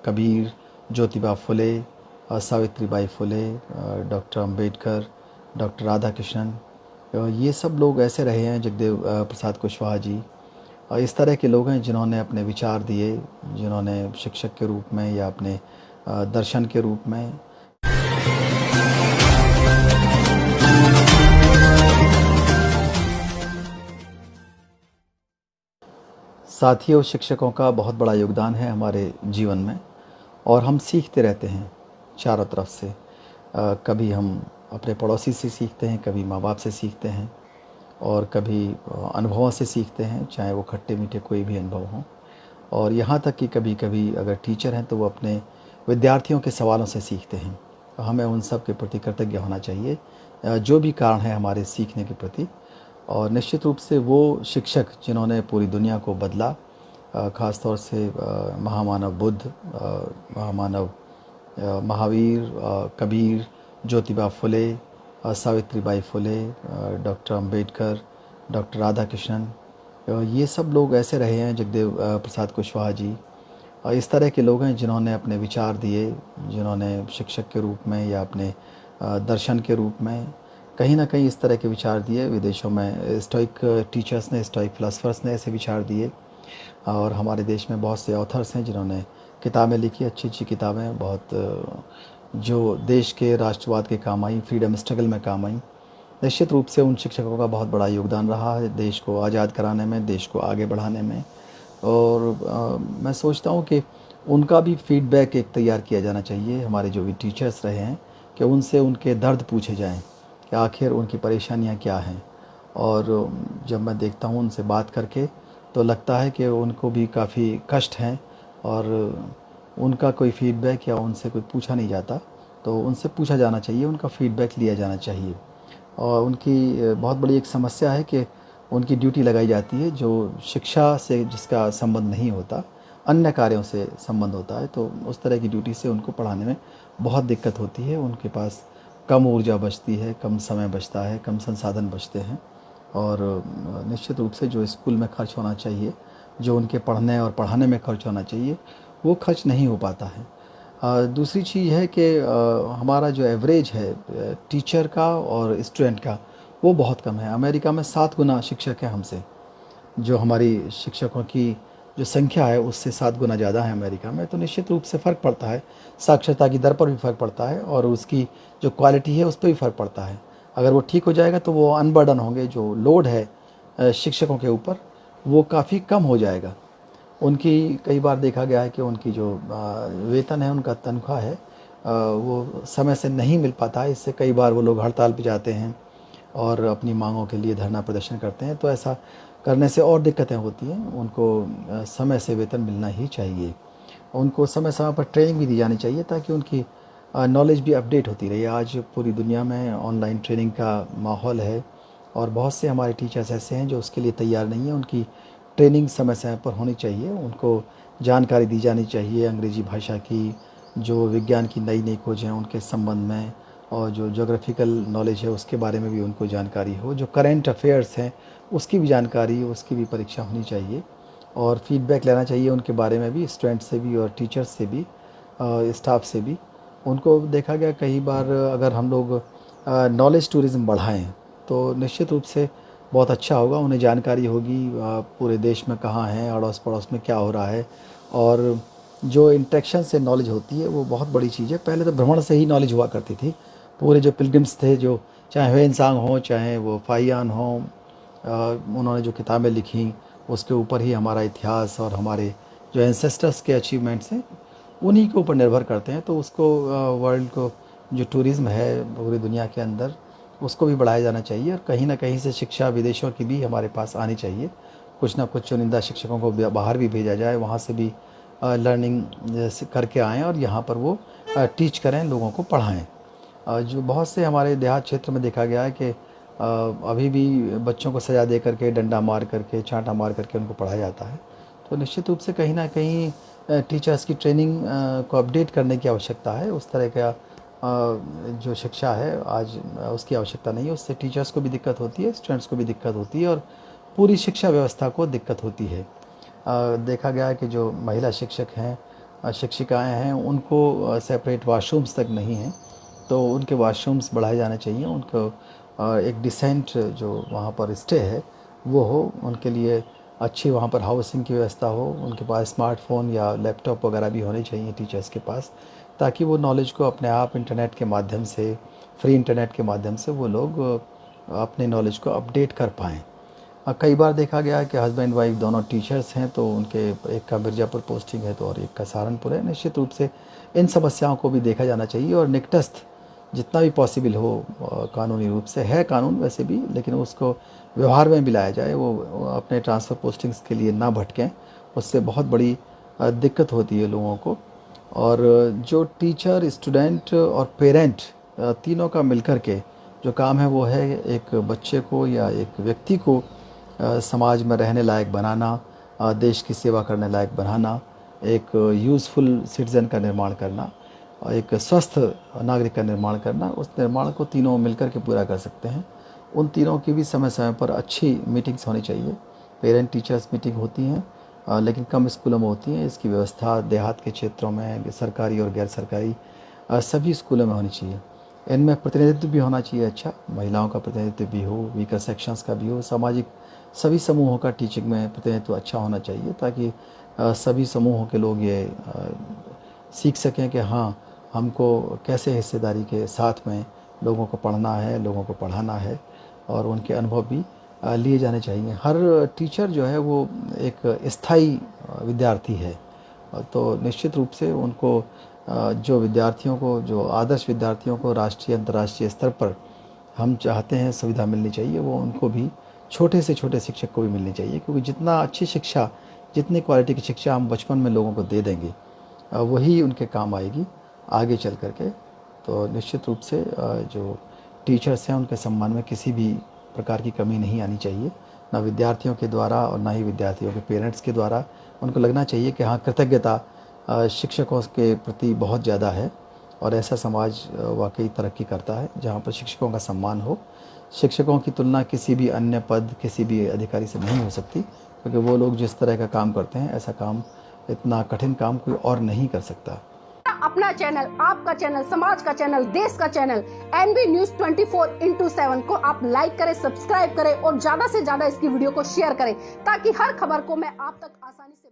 Kabir, Jyotiba Phule, Savitribai Phule, doctor Ambedkar, doctor Radha Krishnan, ये सब लोग ऐसे रहे हैं, जगदेव प्रसाद कुशवाहा जी। इस तरह के लोग हैं जिन्होंने अपने विचार दिए, जिन्होंने शिक्षक के रूप में या अपने दर्शन के रूप में। साथियों, शिक्षकों का बहुत बड़ा योगदान है हमारे जीवन में और हम सीखते रहते हैं चारों तरफ से। कभी हम अपने पड़ोसी से सीखते हैं, कभी माँ बाप से सीखते हैं और कभी अनुभवों से सीखते हैं, चाहे वो खट्टे मीठे कोई भी अनुभव हों। और यहाँ तक कि कभी कभी अगर टीचर हैं तो वो अपने विद्यार्थियों के सवालों से सीखते हैं। तो हमें उन सब के प्रति कृतज्ञ होना चाहिए, जो भी कारण है हमारे सीखने के प्रति। और निश्चित रूप से वो शिक्षक जिन्होंने पूरी दुनिया को बदला, ख़ास तौर से महामानव बुद्ध, महामानव महावीर, कबीर, ज्योतिबा फुले, सावित्रीबाई फुले, डॉक्टर अंबेडकर, डॉक्टर राधा कृष्णन, ये सब लोग ऐसे रहे हैं, जगदेव प्रसाद कुशवाहा जी। इस तरह के लोग हैं जिन्होंने अपने विचार दिए, जिन्होंने शिक्षक के रूप में या अपने दर्शन के रूप में कहीं ना कहीं इस तरह के विचार दिए। विदेशों में स्टोइक टीचर्स ने, स्टोइक फिलोसफर्स ने ऐसे विचार दिए और हमारे देश में बहुत से ऑथर्स हैं जिन्होंने किताबें लिखी, अच्छी अच्छी किताबें, बहुत जो देश के राष्ट्रवाद के काम आई, फ्रीडम स्ट्रगल में काम आई। निश्चित रूप से उन शिक्षकों का बहुत बड़ा योगदान रहा है देश को आज़ाद कराने में, देश को आगे बढ़ाने में। और मैं सोचता हूँ कि उनका भी फीडबैक एक तैयार किया जाना चाहिए, हमारे जो भी टीचर्स रहे हैं, कि उनसे उनके दर्द पूछे जाएं कि आखिर उनकी परेशानियाँ क्या हैं। और जब मैं देखता हूँ उनसे बात करके तो लगता है कि उनको भी काफ़ी कष्ट हैं और उनका कोई फीडबैक या उनसे कोई पूछा नहीं जाता। तो उनसे पूछा जाना चाहिए, उनका फीडबैक लिया जाना चाहिए। और उनकी बहुत बड़ी एक समस्या है कि उनकी ड्यूटी लगाई जाती है जो शिक्षा से जिसका संबंध नहीं होता, अन्य कार्यों से संबंध होता है। तो उस तरह की ड्यूटी से उनको पढ़ाने में बहुत दिक्कत होती है। उनके पास कम ऊर्जा बचती है, कम समय बचता है, कम संसाधन बचते हैं। और निश्चित रूप से जो स्कूल में खर्च होना चाहिए, जो उनके पढ़ने और पढ़ाने में खर्च होना चाहिए, वो खर्च नहीं हो पाता है। दूसरी चीज़ है कि हमारा जो एवरेज है टीचर का और स्टूडेंट का, वो बहुत कम है। अमेरिका में 7 गुना शिक्षक है हमसे, जो हमारी शिक्षकों की जो संख्या है उससे 7 गुना ज़्यादा है अमेरिका में। तो निश्चित रूप से फ़र्क पड़ता है, साक्षरता की दर पर भी फ़र्क पड़ता है और उसकी जो क्वालिटी है उस पर भी फ़र्क पड़ता है। अगर वो ठीक हो जाएगा तो वो अनबर्डन होंगे, जो लोड है शिक्षकों के ऊपर वो काफ़ी कम हो जाएगा। उनकी कई बार देखा गया है कि उनकी जो वेतन है, उनका तनख्वाह है, वो समय से नहीं मिल पाता है। इससे कई बार वो लोग हड़ताल पे जाते हैं और अपनी मांगों के लिए धरना प्रदर्शन करते हैं। तो ऐसा करने से और दिक्कतें होती हैं। उनको समय से वेतन मिलना ही चाहिए। उनको समय समय पर ट्रेनिंग भी दी जानी चाहिए ताकि उनकी नॉलेज भी अपडेट होती रहे। आज पूरी दुनिया में ऑनलाइन ट्रेनिंग का माहौल है और बहुत से हमारे टीचर्स ऐसे हैं जो उसके लिए तैयार नहीं हैं। उनकी ट्रेनिंग समय समय पर होनी चाहिए, उनको जानकारी दी जानी चाहिए अंग्रेज़ी भाषा की, जो विज्ञान की नई नई खोज हैं उनके संबंध में, और जो जोग्राफिकल नॉलेज है उसके बारे में भी उनको जानकारी हो, जो करेंट अफेयर्स हैं उसकी भी जानकारी, उसकी भी परीक्षा होनी चाहिए। और फीडबैक लेना चाहिए उनके बारे में भी, स्टूडेंट से भी और टीचर्स से भी, स्टाफ से भी। उनको देखा गया कई बार अगर हम लोग नॉलेज टूरिज़्म बढ़ाएं तो निश्चित रूप से बहुत अच्छा होगा। उन्हें जानकारी होगी पूरे देश में कहाँ हैं, अड़ोस पड़ोस में क्या हो रहा है। और जो इंटरेक्शन से नॉलेज होती है वो बहुत बड़ी चीज़ है। पहले तो भ्रमण से ही नॉलेज हुआ करती थी। पूरे जो पिलग्रिम्स थे, जो चाहे ह्वेनसांग हो, चाहे वो फाहियान हो, उन्होंने जो किताबें लिखी उसके ऊपर ही हमारा इतिहास और हमारे जो एंसेस्टर्स के अचीवमेंट्स हैं उन्हीं के ऊपर निर्भर करते हैं। तो उसको वर्ल्ड को जो टूरिज़्म है पूरी दुनिया के अंदर, उसको भी बढ़ाया जाना चाहिए। और कहीं ना कहीं से शिक्षा विदेशों की भी हमारे पास आनी चाहिए। कुछ ना कुछ चुनिंदा शिक्षकों को बाहर भी भेजा जाए, वहाँ से भी लर्निंग करके आएँ और यहाँ पर वो टीच करें, लोगों को पढ़ाएँ। जो बहुत से हमारे देहात क्षेत्र में देखा गया है कि अभी भी बच्चों को सज़ा दे करके, डंडा मार करके, चांटा मार करके उनको पढ़ाया जाता है। तो निश्चित रूप से कहीं ना कहीं टीचर्स की ट्रेनिंग को अपडेट करने की आवश्यकता है। उस तरह का जो शिक्षा है आज उसकी आवश्यकता नहीं है। उससे टीचर्स को भी दिक्कत होती है, स्टूडेंट्स को भी दिक्कत होती है और पूरी शिक्षा व्यवस्था को दिक्कत होती है। देखा गया है कि जो महिला शिक्षक हैं शिक्षिकाएं हैं उनको सेपरेट वाशरूम्स तक नहीं हैं, तो उनके वाशरूम्स बढ़ाए जाने चाहिए। उनको एक डिसेंट जो वहाँ पर स्टे है वो हो, उनके लिए अच्छी वहाँ पर हाउसिंग की व्यवस्था हो, उनके पास स्मार्टफ़ोन या लैपटॉप वगैरह भी होने चाहिए टीचर्स के पास, ताकि वो नॉलेज को अपने आप इंटरनेट के माध्यम से, फ्री इंटरनेट के माध्यम से वो लोग अपने नॉलेज को अपडेट कर पाएँ। कई बार देखा गया है कि हस्बैंड वाइफ दोनों टीचर्स हैं, तो उनके एक का मिर्ज़ापुर पोस्टिंग है तो और एक का सहारनपुर है। निश्चित रूप से इन समस्याओं को भी देखा जाना चाहिए और निकटस्थ जितना भी पॉसिबल हो कानूनी रूप से, है कानून वैसे भी, लेकिन उसको व्यवहार में भी लाया जाए। वो अपने ट्रांसफ़र पोस्टिंग्स के लिए ना भटकें, उससे बहुत बड़ी दिक्कत होती है लोगों को। और जो टीचर, स्टूडेंट और पेरेंट तीनों का मिलकर के जो काम है वो है एक बच्चे को या एक व्यक्ति को समाज में रहने लायक बनाना, देश की सेवा करने लायक बनाना, एक यूज़फुल सिटीज़न का निर्माण करना और एक स्वस्थ नागरिक का निर्माण करना। उस निर्माण को तीनों मिलकर के पूरा कर सकते हैं। उन तीनों की भी समय समय पर अच्छी मीटिंग्स होनी चाहिए। पेरेंट टीचर्स मीटिंग होती हैं, लेकिन कम स्कूलों में होती हैं। इसकी व्यवस्था देहात के क्षेत्रों में, सरकारी और गैर सरकारी सभी स्कूलों में होनी चाहिए। इनमें प्रतिनिधित्व भी होना चाहिए, अच्छा महिलाओं का प्रतिनिधित्व भी हो, वीकर सेक्शंस का भी हो, सामाजिक सभी समूहों का टीचिंग में प्रतिनिधित्व अच्छा होना चाहिए, ताकि सभी समूहों के लोग ये सीख सकें कि हाँ, हमको कैसे हिस्सेदारी के साथ में लोगों को पढ़ना है, लोगों को पढ़ाना है, और उनके अनुभव भी लिए जाने चाहिए। हर टीचर जो है वो एक स्थायी विद्यार्थी है, तो निश्चित रूप से उनको जो विद्यार्थियों को, जो आदर्श विद्यार्थियों को राष्ट्रीय अंतर्राष्ट्रीय स्तर पर हम चाहते हैं सुविधा मिलनी चाहिए, वो उनको भी छोटे से छोटे शिक्षक को भी मिलनी चाहिए। क्योंकि जितना अच्छी शिक्षा, जितनी क्वालिटी की शिक्षा हम बचपन में लोगों को दे देंगे, वही उनके काम आएगी आगे चल कर के। तो निश्चित रूप से जो टीचर्स हैं उनके सम्मान में किसी भी प्रकार की कमी नहीं आनी चाहिए, ना विद्यार्थियों के द्वारा और ना ही विद्यार्थियों के पेरेंट्स के द्वारा। उनको लगना चाहिए कि हाँ, कृतज्ञता शिक्षकों के प्रति बहुत ज़्यादा है, और ऐसा समाज वाकई तरक्की करता है जहाँ पर शिक्षकों का सम्मान हो। शिक्षकों की तुलना किसी भी अन्य पद, किसी भी अधिकारी से नहीं हो सकती, क्योंकि वो लोग जिस तरह का काम करते हैं, ऐसा काम, इतना कठिन काम कोई और नहीं कर सकता। अपना चैनल, आपका चैनल, समाज का चैनल, देश का चैनल एनबी न्यूज 24/7 को आप लाइक करें, सब्सक्राइब करें और ज्यादा से ज्यादा इसकी वीडियो को शेयर करें, ताकि हर खबर को मैं आप तक आसानी से